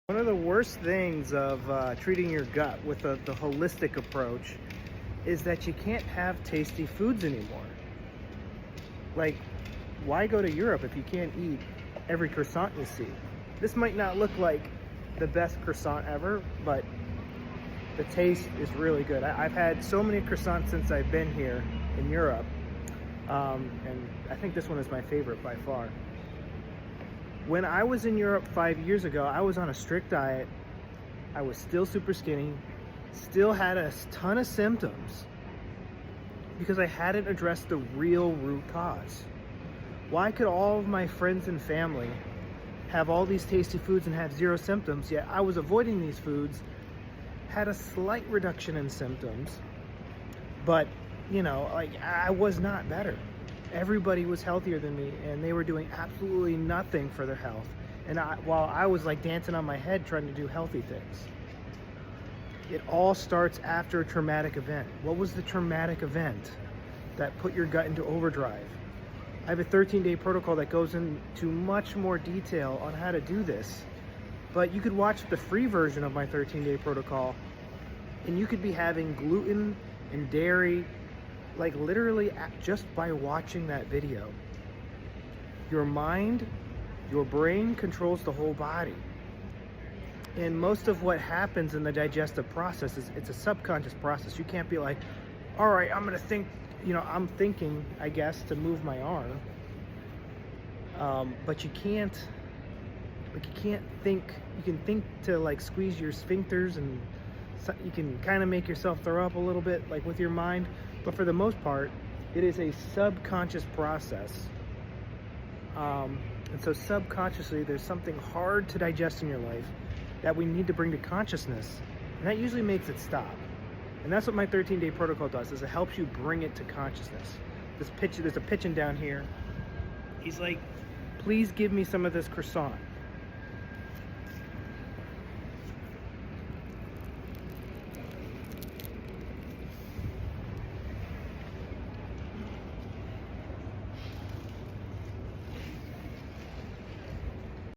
One of the worst things of treating your gut with the holistic approach is that you can't have tasty foods anymore. Like, why go to Europe if you can't eat every croissant you see? This might not look like the best croissant ever, but the taste is really good. I've had so many croissants since I've been here in Europe, and I think this one is my favorite by far. When I was in Europe 5 years ago, I was on a strict diet. I was still super skinny, still had a ton of symptoms because I hadn't addressed the real root cause. Why could all of my friends and family have all these tasty foods and have zero symptoms, yet I was avoiding these foods, had a slight reduction in symptoms, but I was not better. Everybody was healthier than me and they were doing absolutely nothing for their health. And while I was like dancing on my head trying to do healthy things. It all starts after a traumatic event. What was the traumatic event that put your gut into overdrive? I have a 13-day protocol that goes into much more detail on how to do this. But you could watch the free version of my 13-day protocol and you could be having gluten and dairy, like literally just by watching that video. Your mind, your brain controls the whole body. And most of what happens in the digestive process is it's a subconscious process. You can't be like, all right, I'm gonna think, I'm thinking, I guess, to move my arm. But you can't think. You can think to like squeeze your sphincters, and you can kind of make yourself throw up a little bit like with your mind. But for the most part, it is a subconscious process. And so subconsciously, there's something hard to digest in your life that we need to bring to consciousness. And that usually makes it stop. And that's what my 13-day protocol does, is it helps you bring it to consciousness. There's a pigeon down here. He's like, please give me some of this croissant.